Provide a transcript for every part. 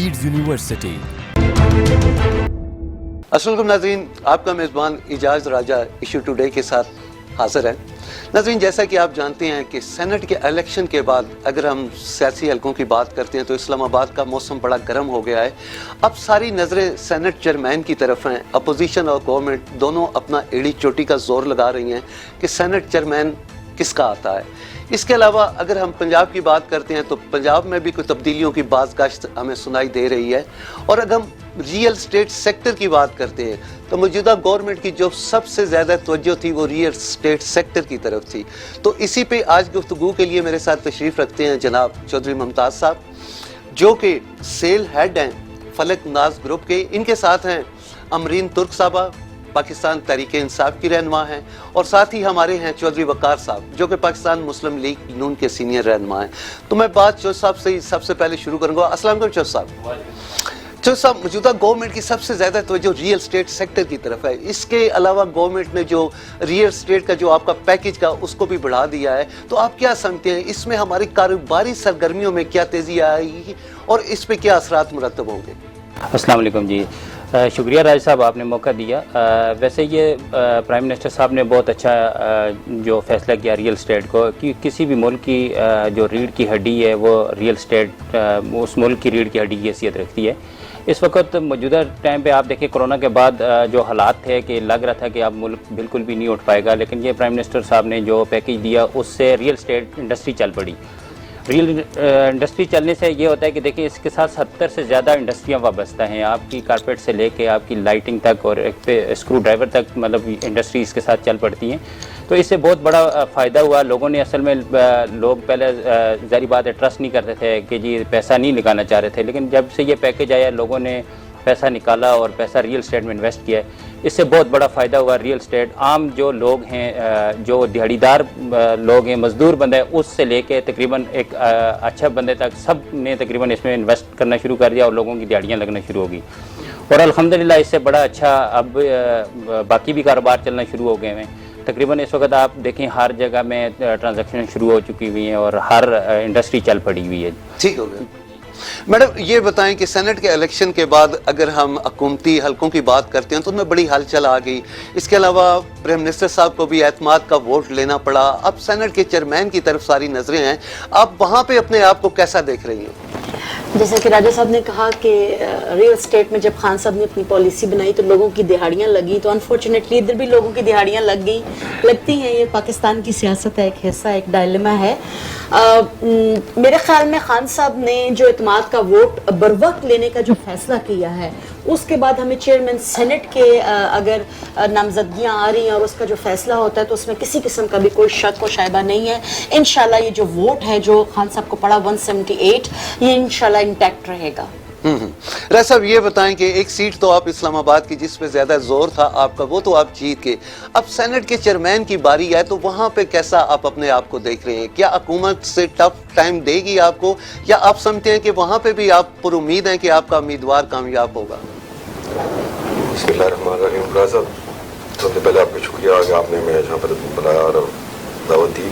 Leeds university. अस्सलाम वालेकुम नाज़रीन, आपका मेज़बान इजाज़ राजा इशू टुडे के साथ हाज़िर है। नाज़रीन, जैसा कि आप जानते हैं कि सेनेट के इलेक्शन के बाद अगर हम सियासी हलकों की बात करते हैं तो इस्लामाबाद का मौसम बड़ा गर्म हो गया है। अब सारी नज़रें सेनेट चेयरमैन की तरफ हैं। अपोजिशन और गवर्नमेंट दोनों अपना एड़ी चोटी का जोर लगा रही हैं कि सेनेट चेयरमैन किसका आता है। इसके अलावा अगर हम पंजाब की बात करते हैं तो पंजाब में भी कुछ तब्दीलियों की बाज़गाश्त हमें सुनाई दे रही है। और अगर हम रियल स्टेट सेक्टर की बात करते हैं तो मौजूदा गवर्नमेंट की जो सबसे ज़्यादा तवज्जो थी वो रियल स्टेट सेक्टर की तरफ थी। तो इसी पे आज गुफ्तगू के लिए मेरे साथ तशरीफ़ रखते हैं जनाब चौधरी मुमताज़ साहब, जो कि सेल हेड हैं फलक नाज ग्रुप के। इनके साथ हैं अमरीन तुर्क साहबा, पाकिस्तान तहरीक इंसाफ की रहनुमा हैं, और साथ ही हमारे हैं चौधरी वकार साहब जो कि पाकिस्तान मुस्लिम लीग नून के सीनियर रहनुमा हैं। तो मैं बात चौधरी साहब से सबसे पहले शुरू करूँगा। अस्सलाम वालेकुम चौधरी साहब। चौधरी साहब, मौजूदा गवर्नमेंट की सबसे ज़्यादा तवज्जो रियल स्टेट सेक्टर की तरफ है। इसके अलावा गवर्नमेंट ने जो रियल स्टेट का जो आपका पैकेज का उसको भी बढ़ा दिया है, तो आप क्या समझते हैं इसमें हमारी कारोबारी सरगर्मियों में क्या तेज़ी आएगी और इस पर क्या असरात मुरतब होंगे? अस्सलाम वालेकुम जी, शुक्रिया राज साहब, आपने मौका दिया। वैसे ये प्राइम मिनिस्टर साहब ने बहुत अच्छा जो फैसला किया रियल स्टेट को, कि किसी भी मुल्क की जो रीढ़ की हड्डी है वो रियल स्टेट उस मुल्क की रीढ़ की हड्डी की हैसियत रखती है। इस वक्त मौजूदा टाइम पे आप देखिए कोरोना के बाद जो हालात थे कि लग रहा था कि अब मुल्क बिल्कुल भी नहीं उठ पाएगा, लेकिन ये प्राइम मिनिस्टर साहब ने जो पैकेज दिया उससे रियल स्टेट इंडस्ट्री चल पड़ी। रियल इंडस्ट्री चलने से ये होता है कि देखिए इसके साथ 70 से ज़्यादा इंडस्ट्रियाँ वाबस्ता हैं, आपकी कारपेट से लेके आपकी लाइटिंग तक और एक पे स्क्रू ड्राइवर तक, मतलब इंडस्ट्री इसके साथ चल पड़ती हैं। तो इससे बहुत बड़ा फ़ायदा हुआ लोगों ने। असल में लोग पहले ज़ाहिर बात है ट्रस्ट नहीं करते थे कि जी पैसा नहीं निकालना चाह रहे थे, लेकिन जब से ये पैकेज आया लोगों ने पैसा निकाला और पैसा रियल स्टेट में इन्वेस्ट किया है। इससे बहुत बड़ा फ़ायदा हुआ रियल स्टेट। आम जो लोग हैं, जो दिहाड़ीदार लोग हैं, मज़दूर बंदा है, उससे लेके तकरीबन एक अच्छा बंदे तक सब ने तकरीबन इसमें इन्वेस्ट करना शुरू कर दिया और लोगों की दिहाड़ियाँ लगना शुरू होगी। और अल्हम्दुलिल्लाह इससे बड़ा अच्छा अब बाकी भी कारोबार चलना शुरू हो गए हैं। तकरीबन इस वक्त आप देखें हर जगह में ट्रांजैक्शन शुरू हो चुकी हुई हैं और हर इंडस्ट्री चल पड़ी हुई है। ठीक हो गया। मैडम, ये बताएं कि सेनेट के इलेक्शन के बाद अगर हम हुकूमती हलकों की बात करते हैं तो उनमें बड़ी हलचल आ गई। इसके अलावा प्राइम मिनिस्टर साहब को भी एतमाद का वोट लेना पड़ा। अब सेनेट के चेयरमैन की तरफ सारी नजरें हैं, आप वहाँ पे अपने आप को कैसा देख रही हैं? जैसे कि राजा साहब ने कहा कि रियल स्टेट में जब खान साहब ने अपनी पॉलिसी बनाई तो लोगों की दिहाड़ियाँ लगी, तो अनफॉर्चुनेटली इधर भी लोगों की दिहाड़ियाँ लगती हैं। ये पाकिस्तान की सियासत है, एक हिस्सा, एक डायलेमा है। मेरे ख्याल में खान साहब ने जो इत्मीनान का वोट बरवक्त लेने का जो फैसला किया है, उसके बाद हमें चेयरमैन सेनेट के अगर नामजदगियाँ आ रही हैं और उसका जो फैसला होता है तो उसमें किसी किस्म का भी कोई शक व शायबा नहीं है। इंशाल्लाह ये जो वोट है जो खान साहब को पड़ा 178, ये इंशाल्लाह इंटैक्ट रहेगा। राज साहब, ये बताएं कि एक सीट तो आप इस्लामाबाद की जिस पे ज्यादा जोर था आपका, वो तो आप जीत के, अब सेनेट के चेयरमैन की बारी है तो वहां पे कैसा आप अपने आप को देख रहे हैं? क्या हुकूमत से टफ टाइम देगी आपको, या आप समझते हैं कि वहां पे भी आप पर उम्मीद हैं कि आपका उम्मीदवार कामयाब होगा? बिस्मिल्लाहिर्रहमानिर्रहीम। राज साहब, सबसे पहले आपका शुक्रिया कि आपने मैं यहाँ पर बुलाया और दावत दी।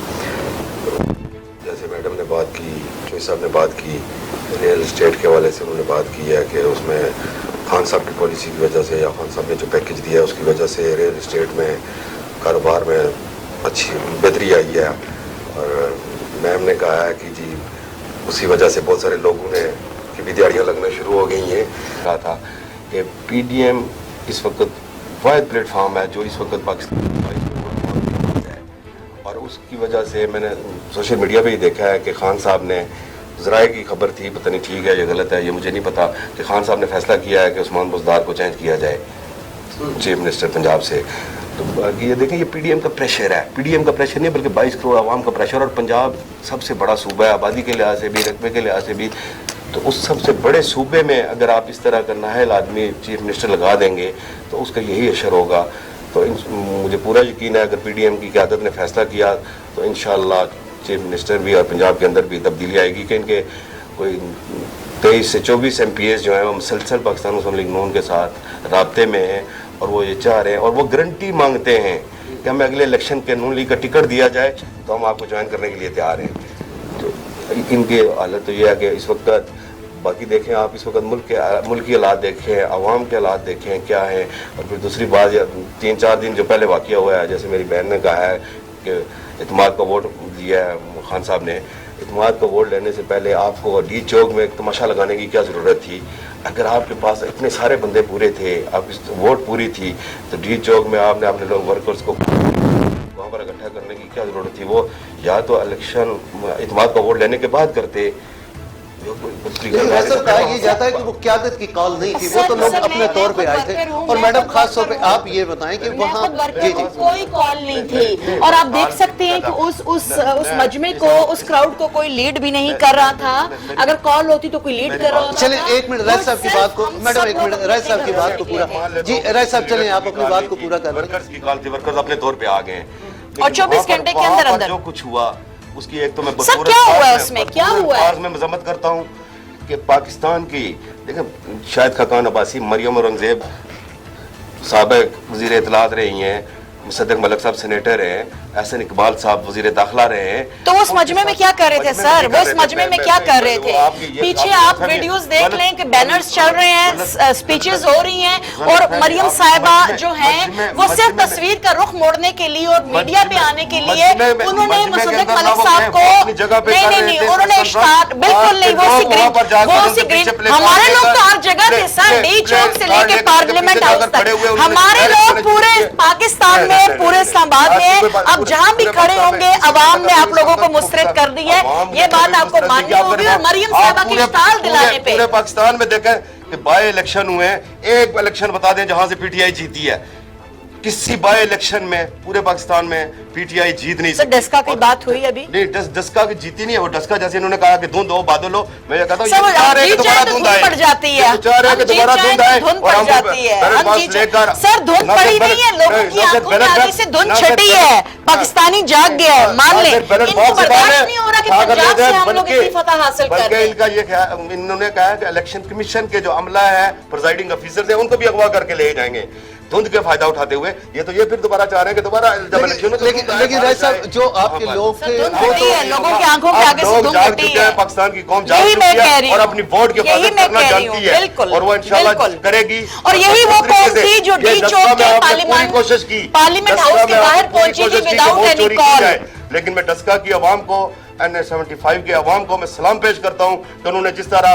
जैसे मैडम ने बात की, चौधरी साहब ने बात की, रियल स्टेट के हवाले से उन्होंने बात की है कि उसमें खान साहब की पॉलिसी की वजह से या खान साहब ने जो पैकेज दिया है उसकी वजह से रियल स्टेट में कारोबार में अच्छी बेहतरी आई है। और मैम ने कहा है कि जी उसी वजह से बहुत सारे लोगों ने की भी दिहाड़ियाँ लगना शुरू हो गई हैं। कहा था कि PDM इस वक्त वाहिद प्लेटफार्म है जो इस वक्त पाकिस्तान है, और उसकी वजह से मैंने सोशल मीडिया पे ही देखा है कि खान साहब ने, ज़राए की खबर थी, पता नहीं ठीक है या गलत है ये मुझे नहीं पता, कि खान साहब ने फैसला किया है कि उस्मान बुज़दार को चेंज किया जाए चीफ मिनिस्टर पंजाब से। तो ये देखें, ये PDM का प्रेशर है, PDM का प्रेशर नहीं बल्कि 22 करोड़ आवाम का प्रेशर। और पंजाब सबसे बड़ा सूबा है, आबादी के लिहाज से भी, रकबे के लिहाज से भी। तो उस सबसे बड़े सूबे में अगर आप इस तरह का नाअहल आदमी चीफ मिनिस्टर लगा देंगे तो उसका यही असर होगा। तो मुझे पूरा यकीन है अगर PDM की क़यादत ने फैसला किया तो इंशाअल्लाह चीफ मिनिस्टर भी और पंजाब के अंदर भी तब्दीली आएगी कि इनके कोई 23 से 24 MPs जो हैं वो मुसलसल पाकिस्तान मुस्लिम लीग नून के साथ राब्ते में हैं, और वो ये चाह रहे हैं और वो गारंटी मांगते हैं कि हमें अगले इलेक्शन के नून लीग का टिकट दिया जाए तो हम आपको ज्वाइन करने के लिए तैयार हैं। तो इनकी हालत तो ये है कि इस वक्त बाकी देखें आप इस वक्त मुल्क की हालात देखें, अवाम के हालात देखें क्या हैं। और फिर दूसरी बात, 3-4 दिन जो पहले वाक़या हुआ है, जैसे मेरी बहन ने कहा है कि इत्तेमाद का वोट दिया है खान साहब ने, इत्तेमाद का वोट लेने से पहले आपको डी चौक में एक तमाशा लगाने की क्या ज़रूरत थी? अगर आपके पास इतने सारे बंदे पूरे थे, आप वोट पूरी थी, तो डी चौक में आपने अपने लोग वर्कर्स को वहाँ पर इकट्ठा करने की क्या ज़रूरत थी? वो या तो इलेक्शन इत्तेमाद का वोट लेने के बाद करते। लेकिन ऐसा कहा यह जाता है कि वो क़यादत की कॉल नहीं थी, वो तो लोग अपने तौर पे आए थे। और मैडम खास तौर पे आप ये बताएं कि वहाँ कोई कॉल नहीं थी, और आप देख सकते हैं कि उस मजमे को, उस क्राउड को कोई लीड भी नहीं कर रहा था। अगर कॉल होती तो कोई लीड कर रहा था। चलें एक मिनट राय साहब की बात को, मैडम एक मिनट राय साहब की बात को पूरा, जी राय साहब चलें आप अपनी बात को पूरा कर। वर्कर्स की कॉल थी, वर्कर्स अपने तौर पे आ गए और 24 घंटे के अंदर अंदर जो कुछ हुआ उसकी एक तो मैं सर क्या हुआ है उसमें, क्या हुआ है? मैं मजम्मत करता हूँ कि पाकिस्तान की देखें, शाहिद खाकान अब्बासी, मरियम औरंगजेब साबिक वज़ीर इत्तलात रही हैं, मुसद्दक मलिक साहब सेनेटर हैं, एहसन इकबाल साहब वज़ीर दाखिला रहे हैं। तो उस मजमे में क्या कर रहे थे सर? वो उस मजमे में क्या कर रहे थे? पीछे आप वीडियोस देख लें कि बैनर्स चल रहे हैं, स्पीचेस हो रही हैं, और मरियम साहिबा जो हैं वो सिर्फ तस्वीर का रुख मोड़ने के लिए और मीडिया पे आने के लिए उन्होंने मुसद्दक मलिक साहब को नहीं उन्होंने स्टार्ट बिल्कुल नहीं, वो उसी ग्रीन हमारे लोग तो हर जगह थे सर, डी चौक से लेके पार्लियामेंट हाउस तक हमारे लोग पूरे पाकिस्तान में, पूरे इस्लामाबाद में, अब जहां भी खड़े होंगे अवाम ने आप लोगों को मुस्तरद कर दी है। ये बात आपको माननी होगी। और मरियम साहिबा की इश्ताल दिलाने पे पूरे पाकिस्तान में देखें कि बाय इलेक्शन हुए, एक इलेक्शन बता दें जहां से पीटीआई जीती है। किसी बाय इलेक्शन में पूरे पाकिस्तान में पीटीआई जीत नहीं सकती। डस्का की बात हुई अभी नहीं, डस्का की जीती नहीं है वो। डस्का जैसे इन्होंने कहा कि धुंध हो बादल हो, मैं ये कहता हूँ दोबारा धुंध पड़ जाती है, धुंध पड़ जाती है सर, धुंध पड़ी नहीं है, लोगों की आंखों में आगे से धुंध छटी है, पाकिस्तानी जाग गया है, मान ले। इनको बर्दाश्त नहीं हो रहा कि पंजाब से हम लोग इतनी फतह हासिल कर रहे हैं। इनका ये इन्होंने कहा कि इलेक्शन कमीशन के जो अमला है, प्रिजाइडिंग ऑफिसर्स है, उनको भी अगवा करके ले जाएंगे धुंध के फायदा उठाते हुए। ये तो ये फिर दोबारा चाह रहे हैं कि दोबारा लेकिन राय साहब जो आपके लोग थे वो तो लोगों की आंखों के आगे से धुंध छटी है। पाकिस्तान की कौम जाग चुकी है और अपनी वोट की हिफाजत करना जानती है, और वो इंशाल्लाह करेगी। और यही वो कौम थी जो डी चौक के पार्लियामेंट हाउस के बाहर पहुंची थी विदाउट एनी कॉल। लेकिन मैं डस्का की आवाम को, NA-75 के आवाम को मैं सलाम पेश करता हूं कि उन्होंने जिस तरह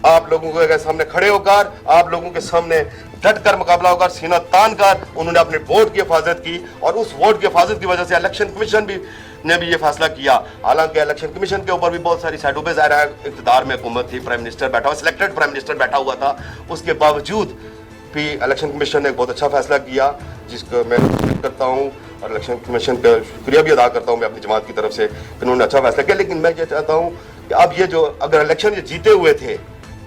आप लोगों के सामने खड़े होकर, आप लोगों के सामने डट कर मुकाबला होकर, सीना तान कर उन्होंने अपने वोट की हिफाजत की, और उस वोट की हिफाजत की वजह से इलेक्शन कमीशन ने भी ये फैसला किया। हालांकि इलेक्शन कमीशन के ऊपर भी बहुत सारी साइडों ज़ाहिर है इक़्तिदार में हुकूमत थी, प्राइम मिनिस्टर बैठा हुआ, सिलेक्टेड प्राइम मिनिस्टर बैठा हुआ था, उसके बावजूद भी इलेक्शन कमीशन ने एक बहुत अच्छा फैसला किया, जिसको मैं रिस्पेक्ट करता हूँ और इलेक्शन कमीशन का शुक्रिया भी अदा करता हूँ मैं अपनी जमात की तरफ से कि उन्होंने अच्छा फैसला किया। लेकिन मैं ये चाहता हूँ कि अब ये जो अगर इलेक्शन ये जीते हुए थे,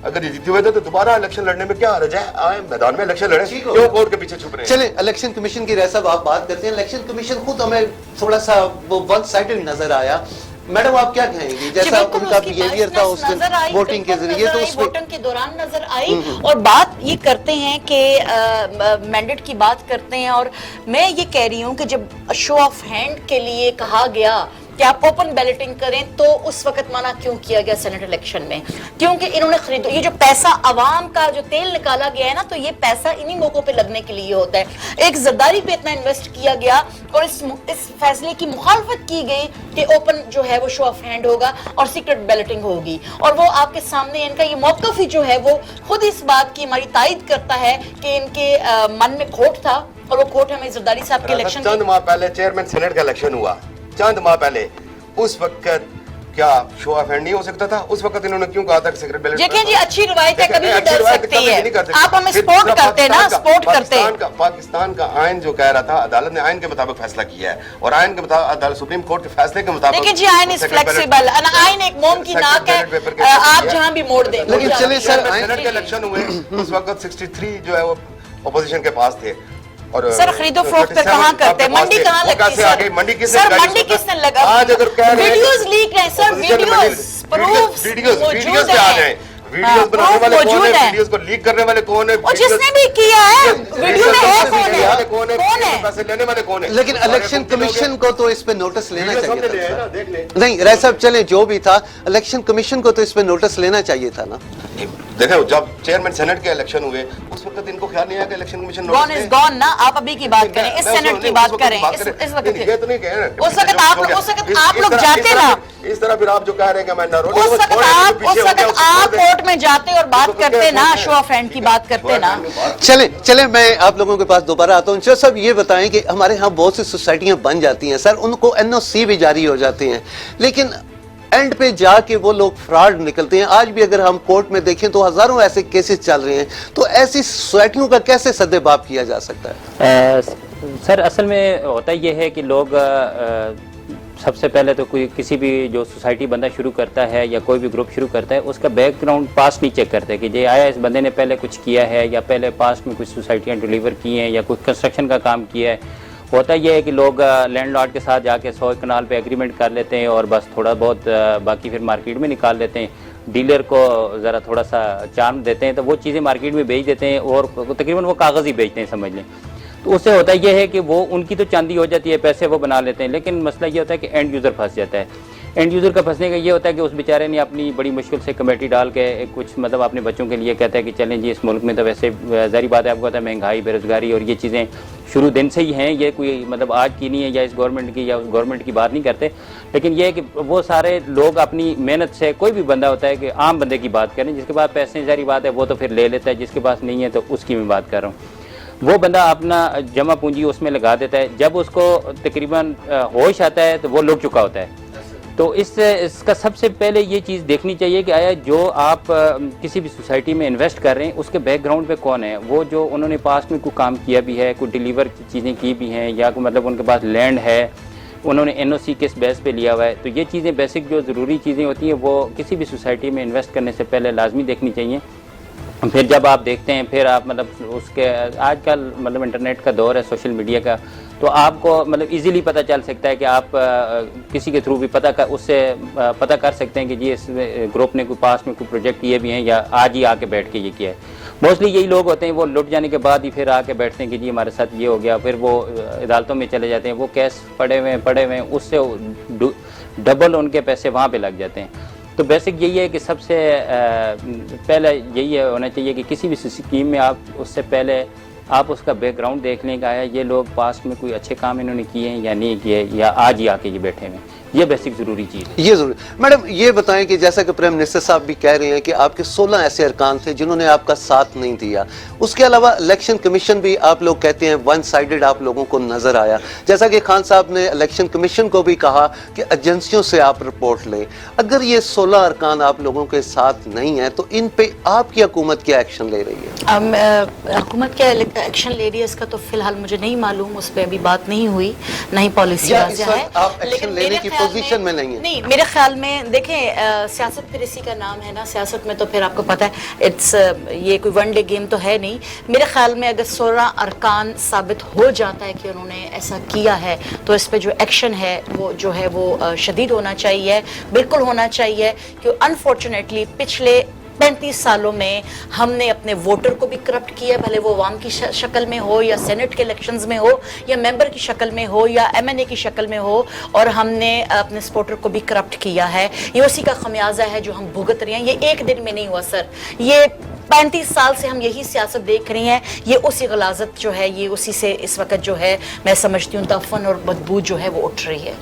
अगर ये जीते हुए थे तो दोबारा इलेक्शन लड़ने में क्या हर्ज है? आए मैदान में इलेक्शन लड़े, क्यों कोर्ट के पीछे छुप रहे हैं? चले इलेक्शन कमीशन की राय साहब आप बात करते हैं, इलेक्शन कमीशन खुद हमें थोड़ा सा वो वन साइडेड नजर आया। मैडम आप क्या कहेंगी, जैसा उनका बिहेवियर था उस दिन वोटिंग के जरिए, तो उसमें वोटिंग के दौरान नजर आई। और बात ये करते हैं कि मैंडेट की बात करते हैं, और मैं ये कह रही हूँ कि जब शो ऑफ हैंड के लिए कहा गया कि आप ओपन बैलेटिंग करें, तो उस वक्त मना क्यों किया गया सेनेट इलेक्शन में? क्योंकि इन्होंने खरीदो, ये जो पैसा अवाम का जो तेल निकाला गया है ना, तो ये पैसा इन्हीं मौकों पे लगने के लिए होता है। एक जरदारी पे इतना इन्वेस्ट किया गया और इस फैसले की मुखालफत की गई कि ओपन जो है वो शो ऑफ हैंड होगा और सीक्रेट बैलेटिंग होगी, और वो आपके सामने इनका ये मौकफ ही जो है वो खुद इस बात की हमारी तायद करता है कि इनके मन में खोट था, और वो खोट हमें जरदारी साहब के इलेक्शन चंद माह पहले चेयरमैन सेनेट का इलेक्शन हुआ, चंद माह पहले, उस वक्त क्या शो ऑफ हैंड नहीं हो सकता था? उस वक्त इन्होंने क्यों कहा था कि सीक्रेट बैलेट? देखिए जी, अच्छी रिवायत है, कभी भी डर सकती है। आप हमें सपोर्ट करते ना, सपोर्ट करते। पाकिस्तान का आइन जो कह रहा था, अदालत ने आइन के मुताबिक फैसला किया है, और आइन के मुताबिक अदालत सुप्रीम कोर्ट के फैसले के मुताबिक। देखिए जी, आइन इज फ्लेक्सिबल, आइन एक मोम की नाक है, आप जहां भी मोड़ दें। लेकिन चलिए सर, सेनेट के इलेक्शन हुए उस वक्त 63 जो है वो अपोजिशन के पास थे, और सर खरीदो फरोख्त पे कहाँ करते हैं? मंडी कहाँ लगती है? मंडी किसने लगा? आज अगर कह रहे हैं वीडियोस लीक हैं सर, वीडियोस वीडियोस पे आ जाए, वीडियोस बनाने वाले कौन मौजूद है, है। वीडियोस को लीक करने वाले कौन है, और जिसने भी किया है वीडियो में है कौन है, कौन है? पैसे लेने वाले कौन है? लेकिन इलेक्शन कमीशन को तो इस पे नोटिस लेना वीडियो सामने ले चाहिए आए था ना, देख ले। नहीं राय साहब, चले जो भी था, इलेक्शन कमीशन को तो इस पे नोटिस लेना चाहिए था ना। देखो जब चेयरमैन सेनेट के इलेक्शन हुए उस वक्त इनको ख्याल नहीं आया कि election commission gone is gone ना। आप अभी की बात करें, इस सेनेट की बात करें, इस वक्त की। ये तो नहीं कह रहे उस वक्त आप लोग जाते ना, इस तरह फिर आप जो कह रहे हैं कि मैं नारो उस वक्त आप कोर्ट में जाते और बात करते ना, शो ऑफ हैंड की बात करते ना। चले मैं आप लोगों के पास दोबारा आता हूँ। सर साहब ये बताएं कि हमारे यहाँ बहुत सी सोसाइटियाँ बन जाती हैं सर, उनको एनओसी भी जारी हो जाते हैं, लेकिन एंड पे जाके वो लोग फ्रॉड निकलते हैं। आज भी अगर हम कोर्ट में देखें तो हजारों ऐसे केसेस चल रहे हैं, तो ऐसी सोसाइटियों का कैसे सद्देबाब किया जा सकता है? सर असल में होता ये है कि लोग सबसे पहले तो कोई किसी भी जो सोसाइटी बंदा शुरू करता है या कोई भी ग्रुप शुरू करता है, उसका बैकग्राउंड पास्ट नहीं चेक करते कि ये आया इस बंदे ने पहले कुछ किया है या पहले पास्ट में कुछ सोसाइटियाँ डिलीवर की हैं या कोई कंस्ट्रक्शन का काम किया है। होता यह है कि लोग लैंडलॉर्ड के साथ जाके 100 कनाल पे एग्रीमेंट कर लेते हैं और बस थोड़ा बहुत बाकी फिर मार्केट में निकाल लेते हैं। डीलर को ज़रा थोड़ा सा चार्म देते हैं तो वो चीज़ें मार्केट में बेच देते हैं और तकरीबन वो कागज़ ही बेचते हैं समझ लें। तो उससे होता यह है कि वो उनकी तो चांदी हो जाती है, पैसे वो बना लेते हैं, लेकिन मसला ये होता है कि एंड यूज़र फंस जाता है। एंड यूज़र का फंसने का ये होता है कि उस बेचारे ने अपनी बड़ी मुश्किल से कमेटी डाल के कुछ मतलब अपने बच्चों के लिए कहता है कि चलें जी इस मुल्क में तो वैसे ज़ाहिर बात है आपको पता है महंगाई बेरोज़गारी और ये चीज़ें शुरू दिन से ही हैं, ये कोई मतलब आज की नहीं है या इस गवर्नमेंट की या उस गवर्नमेंट की बात नहीं करते, लेकिन ये है कि वो सारे लोग अपनी मेहनत से, कोई भी बंदा होता है कि आम बंदे की बात करें जिसके पास पैसे ज़ाहिर बात है वो तो फिर ले लेता है, जिसके पास नहीं है तो उसकी मैं बात कर रहा हूँ। वो बंदा अपना जमा पूंजी उसमें लगा देता है, जब उसको तकरीबन होश आता है तो वो लुट चुका होता है। तो इसका सबसे पहले ये चीज़ देखनी चाहिए कि आया जो आप किसी भी सोसाइटी में इन्वेस्ट कर रहे हैं उसके बैकग्राउंड पे कौन है, वो जो उन्होंने पास्ट में कोई काम किया भी है, कोई डिलीवर की चीज़ें की भी हैं या कोई मतलब उनके पास लैंड है, उन्होंने एनओसी किस बेस पे लिया हुआ है। तो ये चीज़ें बेसिक जो ज़रूरी चीज़ें होती हैं वो किसी भी सोसाइटी में इन्वेस्ट करने से पहले लाजमी देखनी चाहिए। फिर जब आप देखते हैं फिर आप मतलब उसके आजकल मतलब इंटरनेट का दौर है, सोशल मीडिया का, तो आपको मतलब इजीली पता चल सकता है कि आप किसी के थ्रू भी उससे पता कर सकते हैं कि जी इस ग्रुप ने कोई पास में कोई प्रोजेक्ट किए भी हैं या आज ही आके बैठ के ये किया है। मोस्टली यही लोग होते हैं, वो लुट जाने के बाद ही फिर आके बैठते हैं कि जी हमारे साथ ये हो गया, फिर वो अदालतों में चले जाते हैं, वो केस पड़े हुए हैं, उससे डबल उनके पैसे वहाँ पे लग जाते हैं। तो बेसिक यही है कि सबसे पहले यही होना चाहिए कि किसी भी स्कीम में आप उससे पहले आप उसका बैकग्राउंड देख लें कि आया ये लोग पास्ट में कोई अच्छे काम इन्होंने किए हैं या नहीं किए या आज ही आके ये बैठे हुए हैं। ये बेसिक ज़रूरी चीज़ है। ये ज़रूरी। मैडम ये बताएं कि जैसा कि प्राइम मिनिस्टर साहब भी कह रहे हैं कि आपके 16 ऐसे अरकान थे जिन्होंने आपका साथ नहीं दिया, उसके अलावा इलेक्शन कमीशन भी आप लोग कहते हैं वन साइडेड आप लोगों को नजर आया, जैसा कि खान साहब ने इलेक्शन कमीशन को भी कहा कि एजेंसियों से आप रिपोर्ट लें। अगर ये 16 अरकान आप लोगों के साथ नहीं है तो इन पे आपकी हुकूमत क्या एक्शन ले रही है? हुकूमत क्या एक्शन ले रही है इसका तो फिलहाल मुझे नहीं मालूम, उस पर अभी बात नहीं हुई, नहीं पॉलिसी वाज़ेह है। आप एक्शन लेने की पोजीशन में नहीं है? नहीं, मेरे ख्याल में देखें सियासत फिर इसी का नाम है ना, सियासत में तो फिर आपको पता है इट्स ये कोई वन डे गेम तो है नहीं। मेरे ख्याल में अगर 16 अरकान साबित हो जाता है कि उन्होंने ऐसा किया है तो इस पे जो एक्शन है वो जो है वो शदीद होना चाहिए, बिल्कुल होना चाहिए। कि अनफॉर्चुनेटली पिछले 35 सालों में हमने अपने वोटर को भी करप्ट किया, भले वो अवाम की शक्ल में हो या सेनेट के इलेक्शंस में हो या मेंबर की शक्ल में हो या एमएनए की शक्ल में हो, और हमने अपने सपोर्टर को भी करप्ट किया है। ये उसी का खमियाजा है जो हम भुगत रहे हैं। ये एक दिन में नहीं हुआ सर, ये 35 साल से हम यही सियासत देख रही हैं। ये उसी गलाजत जो है ये उसी से इस वक्त जो है मैं समझती हूँ तफन और बदबू जो है वो उठ रही है।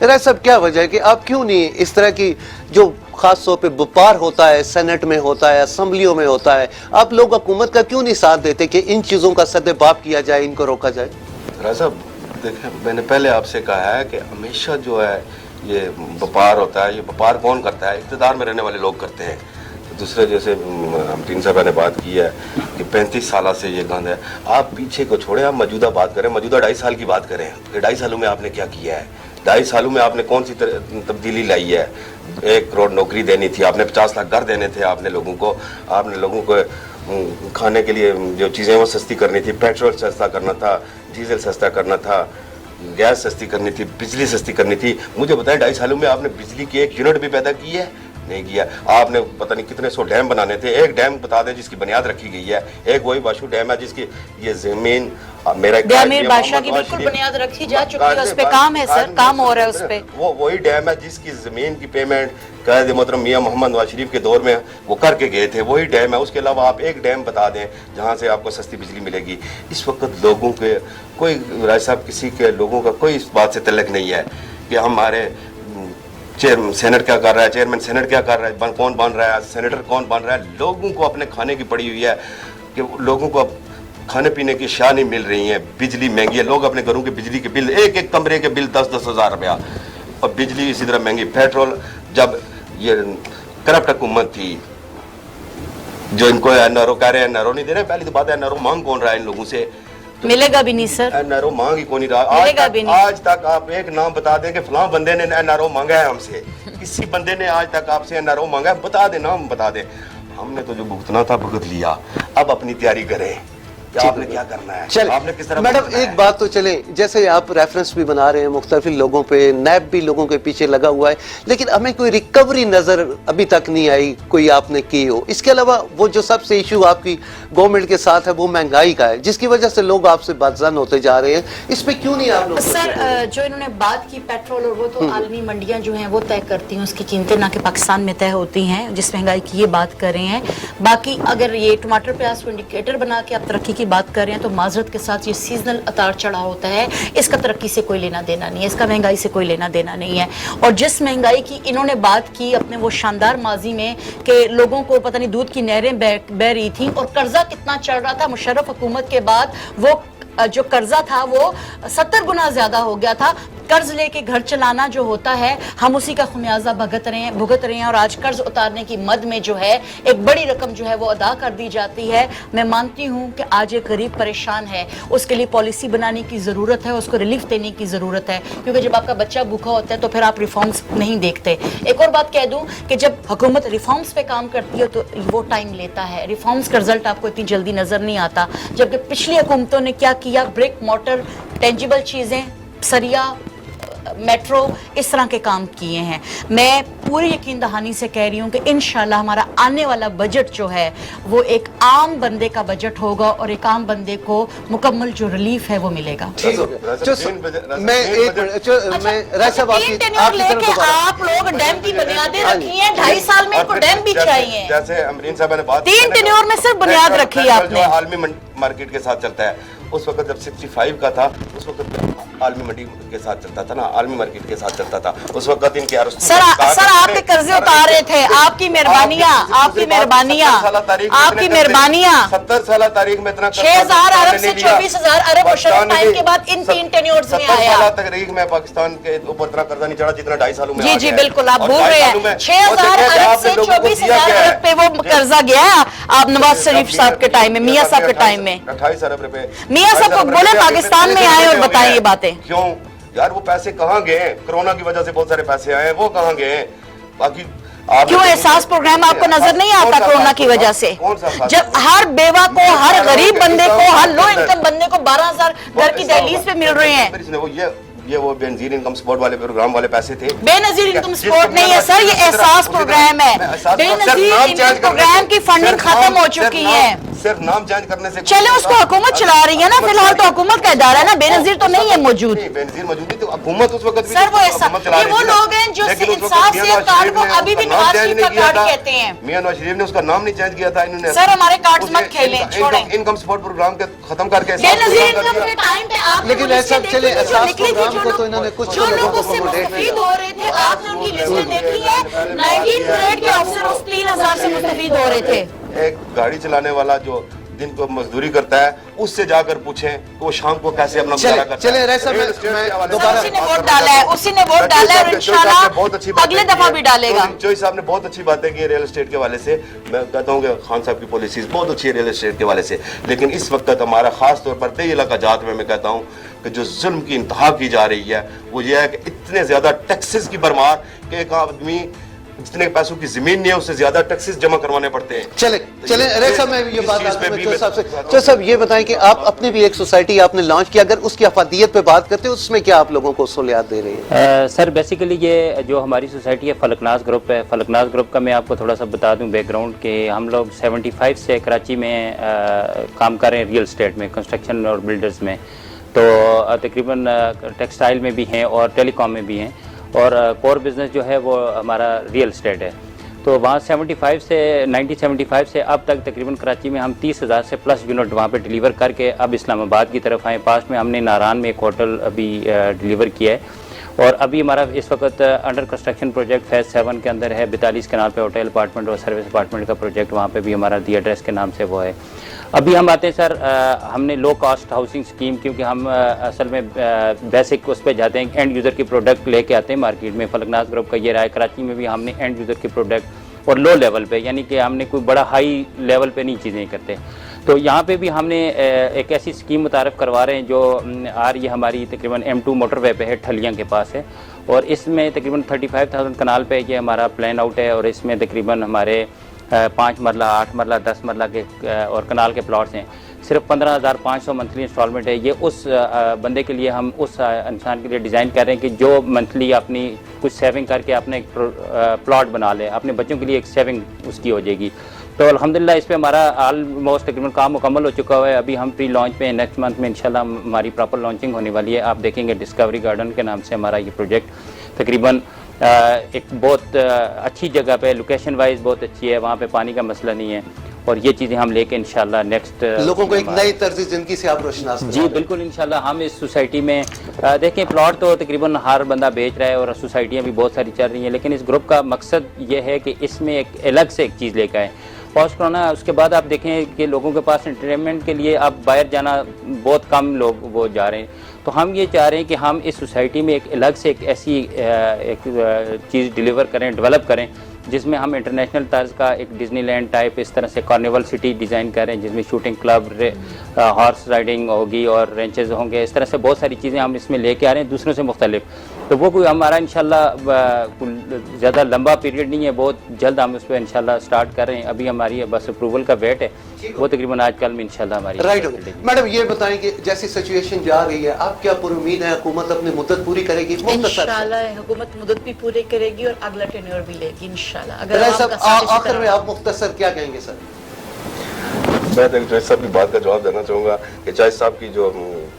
राय साहब क्या वजह है कि आप क्यों नहीं इस तरह की जो खास तौर पे व्यापार होता है, सेनेट में होता है, असम्बलियों में होता है, आप लोग हुकूमत का क्यों नहीं साथ देते कि इन चीज़ों का सद्देबाब किया जाए, इनको रोका जाए? राय साहब देखें, मैंने पहले आपसे कहा है कि हमेशा जो है ये व्यापार होता है, ये व्यापार कौन करता है? इक़्तिदार में रहने वाले लोग करते हैं। दूसरे जैसे अमतीन साहब ने बात की है कि 35 साल से ये गंद है। आप पीछे को छोड़े, आप मौजूदा बात करें, मौजूदा 2.5 साल की बात करें कि 2.5 सालों में आपने क्या किया है, 2.5 सालों में आपने कौन सी तब्दीली लाई है। 1 करोड़ नौकरी देनी थी आपने, 50 लाख घर देने थे आपने लोगों को खाने के लिए जो चीज़ें वो सस्ती करनी थी, पेट्रोल सस्ता करना था, डीजल सस्ता करना था, गैस सस्ती करनी थी, बिजली सस्ती करनी थी। मुझे बताएं 2.5 सालों में आपने बिजली की 1 यूनिट भी पैदा की है? نہیں کیا. آپ نے پتہ نہیں کتنے سو ڈیم بنانے تھے, ایک ڈیم بتا دیں جس کی بنیاد رکھی گئی ہے, ایک وہی باشو ڈیم ہے جس کی یہ زمین میرا امیر بادشاہ کی بالکل بنیاد رکھی جا چکی ہے, اس پہ کام ہے سر, کام ہو رہا ہے اس پہ. وہ وہی ڈیم ہے جس کی زمین کی پیمنٹ قائد محترم میاں محمد نواز شریف کے دور میں وہ کر کے گئے تھے, وہی ڈیم ہے. اس کے علاوہ آپ ایک ڈیم بتا دیں جہاں سے آپ کو سستی بجلی ملے گی. اس وقت لوگوں کے کوئی راج صاحب کسی کے لوگوں کا کوئی اس بات سے تعلق نہیں ہے کہ ہمارے سینٹ کیا کر رہا ہے, چیئرمین سینٹ کیا کر رہا ہے, کون بن رہا ہے, سینیٹر کون بن رہا ہے. لوگوں کو اپنے کھانے کی پڑی ہوئی ہے کہ لوگوں کو اب کھانے پینے کی اشیاء نہیں مل رہی ہیں, بجلی مہنگی ہے, لوگ اپنے گھروں کے بجلی کے بل, ایک ایک کمرے کے بل 10-10 ہزار روپیہ, اور بجلی اسی طرح مہنگی. پیٹرول جب یہ کرپٹ حکومت تھی جو ان کو این آر او کہہ رہے ہیں, این آر او نہیں دے رہے, پہلی تو بات ہے این آر او مانگ کون رہا ہے ان لوگوں سے, ملے گا بھی نہیں سر, این آر او مانگ ہی کون نہیں رہا. آج تک آپ ایک نام بتا دیں کہ فلاں بندے نے این آر او مانگا ہے ہم سے, کسی بندے نے آج تک آپ سے این آر او مانگا ہے, بتا دیں, نام بتا دیں. ہم نے تو جو بھگتنا تھا بھگت لیا, اب اپنی تیاری کریں کہ آپ نے کیا کرنا ہے, آپ نے کس طرح. میڈم ایک بات تو چلیں, جیسے آپ ریفرنس بھی بنا رہے ہیں مختلف لوگوں پہ, نیب بھی لوگوں کے پیچھے لگا ہوا ہے, لیکن ہمیں کوئی ریکوری نظر ابھی تک نہیں آئی کوئی آپ نے کی ہو. اس کے علاوہ وہ جو سب سے ایشو آپ کی گورنمنٹ کے ساتھ ہے وہ مہنگائی کا ہے, جس کی وجہ سے لوگ آپ سے بدظن ہوتے جا رہے ہیں, اس پہ کیوں نہیں آپ لوگ. سر جو انہوں نے بات کی پیٹرول, اور وہ تو عالمی منڈیاں جو ہیں وہ طے کرتی ہیں, اس کی قیمتیں نہ کہ پاکستان میں طے ہوتی ہیں, جس مہنگائی کی یہ بات کر رہے ہیں. باقی اگر یہ ٹماٹر پیاز کو انڈیکیٹر بنا کے آپ ترقی کی بات کر رہے ہیں تو معذرت کے ساتھ یہ سیزنل اتار چڑھا ہوتا ہے, اس کا ترقی سے کوئی لینا دینا نہیں ہے, اس کا مہنگائی سے کوئی لینا دینا نہیں ہے. اور جس مہنگائی کی انہوں نے بات کی اپنے وہ شاندار ماضی میں کہ لوگوں کو پتہ نہیں دودھ کی نہریں بہ رہی تھیں, اور قرضہ کتنا چڑھ رہا تھا مشرف حکومت کے بعد, وہ جو قرضہ تھا وہ 70 گنا زیادہ ہو گیا تھا. قرض لے کے گھر چلانا جو ہوتا ہے, ہم اسی کا خمیازہ بھگت رہے ہیں, اور آج قرض اتارنے کی مد میں جو ہے ایک بڑی رقم جو ہے وہ ادا کر دی جاتی ہے. میں مانتی ہوں کہ آج ایک غریب پریشان ہے, اس کے لیے پالیسی بنانے کی ضرورت ہے, اس کو ریلیف دینے کی ضرورت ہے, کیونکہ جب آپ کا بچہ بھوکا ہوتا ہے تو پھر آپ ریفارمز نہیں دیکھتے. ایک اور بات کہہ دوں کہ جب حکومت ریفارمز پہ کام کرتی ہے تو وہ ٹائم لیتا ہے, ریفارمز کا رزلٹ آپ کو اتنی جلدی نظر نہیں آتا. جبکہ پچھلی حکومتوں نے کیا کیا, بریک مورٹر ٹینجیبل چیزیں, سریا, میٹرو, اس طرح کے کام کیے ہیں. میں پوری یقین دہانی سے کہہ رہی ہوں کہ انشاءاللہ ہمارا آنے والا بجٹ جو ہے وہ ایک عام بندے کا بجٹ ہوگا, اور ایک عام بندے کو مکمل جو ریلیف ہے وہ ملے گا. میں راج صاحب آپ لوگ ڈیم کی بنیادیں رکھی ہیں, 2.5 سال میں ان کو ڈیم بھی چاہیے. جیسے امرین صاحب نے بات 3 ٹینیور میں صرف بنیاد رکھی ہے آپ نے. عالمی مارکیٹ کے ساتھ چلتا ہے, اس وقت جب 65 کا تھا اس وقت عالمی منڈی کے ساتھ چلتا تھا نا, عالمی مارکیٹ کے ساتھ چلتا تھا. اس وقت ان کے سر آپ کے قرضے اتار رہے تھے, آپ کی مہربانیاں, آپ کی مہربانیاں, آپ کی مہربانیاں. 70 سالہ تاریخ میں اتنا 6,000 ارب سے 24,000 ارب مشرف ٹائم کے بعد ان 3 ٹینیورز میں آیا. 70 سالہ تاریخ میں پاکستان کے اوپر اتنا قرضہ نہیں چڑھا جتنا 2.5 سالوں میں. جی بالکل آپ بھول رہے ہیں, 6,000 ارب سے 24,000 ارب پہ وہ قرضہ گیا ہے آپ نواز شریف صاحب کے ٹائم میں, میاں صاحب کے ٹائم میں. 28 ارب روپے میاں صاحب کو بولے پاکستان میں آئے اور بتائیں یہ باتیں. کیوں یار, وہ پیسے کہاں گئے ہیں؟ کرونا کی وجہ سے بہت سارے پیسے آئے ہیں, وہ کہاں گئے ہیں؟ باقی کیوں احساس پروگرام آپ کو نظر نہیں آتا کرونا کی وجہ سے؟ جب ہر بیوہ کو, ہر غریب بندے کو, ہر لو انکم بندے کو 12,000 گھر کی دہلیز پہ مل رہے ہیں. یہ وہ بے نظیر انکم سپورٹ والے پروگرام والے پیسے تھے. بے نظیر انکم سپورٹ نہیں ہے سر, یہ احساس پروگرام ہے. بے نظیر انکم پروگرام کی فنڈنگ ختم ہو چکی ہے. صرف نام چینج کرنے سے چلے اس کو حکومت چلا رہی ہے نا, فی الحال تو حکومت کا ادارہ ہے نا, بے نظیر تو نہیں ہے موجود. بے نظیر موجود ہے تو حکومت اس وقت سر وہ یہ وہ لوگ ہیں جو انصاف سے کارڈ کو ابھی بھی نواز شریف کا کارڈ کہتے ہیں. میاں نواز شریف نے اس کا نام نہیں چینج کیا تھا. انہوں نے سر ہمارے کارڈز مت کھیلیں, چھوڑیں. انکم سپورٹ پروگرام کے ختم کر کے بے نظیر انکم کے ٹائم پہ آپ لیکن ایسا چلے احساس پروگرام کو تو انہوں نے کچھ جو لوگ اس سے مستفید ہو رہے تھے, آپ نے ان کی لسٹیں دیکھی ہیں. 19 گریڈ کے افسر اس 3,000 سے مستفید ہو رہے تھے. ایک گاڑی چلانے والا جو دن کو مزدوری کرتا ہے, اس سے جا کر پوچھیں کہ وہ شام کو کیسے اپنا گزارا کرتا ہے. چلے ریسا میں دوبارہ اسی نے ووٹ ڈالا ہے, اسی نے ووٹ ڈالا ہے, اور انشاءاللہ اگلے دفعہ بھی ڈالے گا. چوئی صاحب نے بہت اچھی باتیں کی ریل اسٹیٹ کے حوالے سے. میں کہتا ہوں کہ خان صاحب کی پالیسیز بہت اچھی ہے ریل اسٹیٹ کے حوالے سے, لیکن اس وقت ہمارا خاص طور پر دیہی علاقہ جات میں کہتا ہوں کہ جو ظلم کی انتہا کی جا رہی ہے وہ یہ ہے کہ اتنے زیادہ ٹیکسز کی بھرمار کہ ایک آدمی जितने पैसों की जमीन नहीं है उससे ज्यादा टैक्सेस जमा करवाने पड़ते हैं। चले रेख साहब, मैं ये बात इस चीज़ पे भी मैं- चौधरी साहब ये बताएं कि आप अपने भी एक सोसाइटी आपने लॉन्च किया, अगर उसकी अफादियत पे बात करते हो उसमें क्या आप लोगों को सहूलियात दे रही है? सर बेसिकली ये जो हमारी सोसाइटी है फलकनाज ग्रुप है। फलकनाज ग्रुप का मैं आपको थोड़ा सा बता दूं बैकग्राउंड कि हम लोग 75 से कराची में काम कर रहे हैं रियल एस्टेट में, कंस्ट्रक्शन और बिल्डर्स में। तो तकरीबन टेक्सटाइल में भी हैं और टेलीकॉम में भी हैं, और कोर बिज़नेस जो है वो हमारा रियल एस्टेट है। तो वहाँ 1975 से अब तक तकरीबन कराची में हम 30,000 से प्लस यूनिट वहाँ पे डिलीवर करके अब इस्लामाबाद की तरफ आए। पास में हमने नारान में एक होटल अभी डिलीवर किया है, और अभी हमारा इस वक्त अंडर कंस्ट्रक्शन प्रोजेक्ट फेज़ 7 के अंदर है। 42 कनाल पे होटल अपार्टमेंट और सर्विस अपार्टमेंट का प्रोजेक्ट वहाँ पे भी हमारा दी एड्रेस के नाम से वो है। अभी हम आते हैं सर, हमने लो कॉस्ट हाउसिंग स्कीम, क्योंकि हम असल में बेसिक उस पर जाते हैं, एंड यूज़र की प्रोडक्ट लेके आते हैं मार्केट में। फलकनाज ग्रुप का ये रहा है, कराची में भी हमने एंड यूज़र की प्रोडक्ट और लो लेवल पे, यानी कि हमने कोई बड़ा हाई लेवल पे नहीं चीज़ें करते। तो यहाँ पे भी हमने एक ऐसी स्कीम मुतारफ़ करवा रहे हैं जो आ रही है हमारी तकरीबन M2 मोटरवे पे है, ठलियाँ के पास है, और इसमें तकरीबन 35,000 कनाल पे ये हमारा प्लान आउट है, और इसमें तकरीबन हमारे 5 मरला 8 मरला 10 मरला के और कनाल के प्लॉट्स हैं। सिर्फ 15,500 मंथली इंस्टॉलमेंट है। ये उस बंदे के लिए, हम उस इंसान के लिए डिज़ाइन कर रहे हैं कि जो मंथली अपनी कुछ सेविंग करके अपने एक प्लॉट बना ले, अपने बच्चों के लिए एक सेविंग उसकी हो जाएगी। तो अल्हम्दुलिल्लाह इस पे हमारा ऑलमोस्ट तकरीबन काम मुकम्मल हो चुका हुआ है। अभी हम प्री लॉन्च पे नेक्स्ट मंथ में इंशाल्लाह हमारी प्रॉपर लॉन्चिंग होने वाली है। आप देखेंगे डिस्कवरी गार्डन के नाम से हमारा ये प्रोजेक्ट तकरीबन एक बहुत अच्छी जगह पे, लोकेशन वाइज बहुत अच्छी है, वहाँ पे पानी का मसला नहीं है, और ये चीज़ें हम लेके इंशाल्लाह नेक्स्ट लोगों को एक नई तर्ज जिंदगी से आप रोशनास करा जी रहे हैं। बिल्कुल इंशाल्लाह हम इस सोसाइटी में देखें, प्लॉट तो तकरीबन हर बंदा बेच रहा है और सोसाइटियाँ भी बहुत सारी चल रही हैं, लेकिन इस ग्रुप का मकसद ये है कि इसमें एक अलग से एक चीज़ लेकर आए। पोस्ट कोरोना उसके बाद आप देखें कि लोगों के पास एंटरटेनमेंट के लिए अब बाहर जाना बहुत कम लोग वो जा रहे हैं। तो हम ये चाह रहे हैं कि हम इस सोसाइटी में एक अलग से एक ऐसी एक चीज़ डिलीवर करें, डेवलप करें, जिसमें हम इंटरनेशनल तर्ज का एक डिज्नीलैंड टाइप इस तरह से कार्निवल सिटी डिज़ाइन करें, जिसमें शूटिंग क्लब, हॉर्स राइडिंग होगी और रेंचेस होंगे। इस तरह से बहुत सारी चीज़ें हम इसमें लेके आ रहे हैं दूसरों से मुख्तलिफ। तो वो कोई हमारा इंशाल्लाह ज़्यादा लंबा पीरियड नहीं है, बहुत जल्द हम उस पर इंशाल्लाह स्टार्ट कर रहे हैं। अभी हमारी बस अप्रूवल का वेट है, वो तकरीबन आज कल में इंशाल्लाह हमारी राइट हो गया। मैडम ये बताएं कि जैसी सिचुएशन जा रही है, आप क्या पूरी उम्मीद है हुकूमत अपनी मुद्दत पूरी करेगी? इंशाल्लाह हुकूमत मुद्दत भी पूरी करेगी और अगला टेन्योर भी लेगी इंशाल्लाह। अगर आखिर में आप मुख्तसर क्या कहेंगे सर? मैं तो जज साहब की बात का जवाब देना चाहूँगा कि जज साहब की जो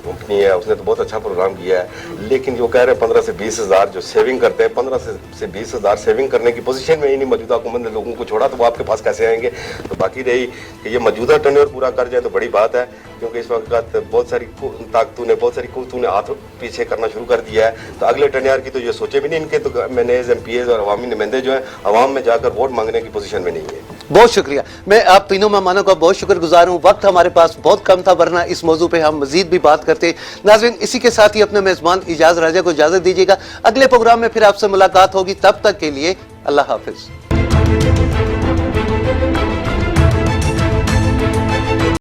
कंपनी है उसने तो बहुत अच्छा प्रोग्राम किया है, लेकिन जो कह रहे हैं 15 से 20 हज़ार जो सेविंग करते हैं, 15 से 20 हज़ार सेविंग करने की पोजीशन में ही नहीं मौजूदा हुकूमत ने लोगों को छोड़ा, तो वो आपके पास कैसे आएंगे? तो बाकी रही कि ये मौजूदा टर्नओवर पूरा कर जाए तो बड़ी बात है, क्योंकि इस वक्त बहुत सारी ताकतों ने, बहुत सारी कुव्वतों ने हाथ पीछे करना शुरू कर दिया है। तो अगले टर्नओवर की तो ये सोचे भी नहीं, इनके तो MNAs MPAs और अवामी नुमाइंदे जो हैं अवाम में जाकर वोट मांगने की पोजीशन में नहीं है। बहुत शुक्रिया, मैं आप तीनों मेहमानों का बहुत शुक्रगुजार हूँ। वक्त हमारे पास बहुत कम था, वरना इस मौजू पे हम मजीद भी बात करते। नाज़रीन, इसी के साथ ही अपने मेज़बान इजाज़ राजा को इजाज़त दीजिएगा। अगले प्रोग्राम में फिर आपसे मुलाकात होगी, तब तक के लिए अल्लाह हाफिज़।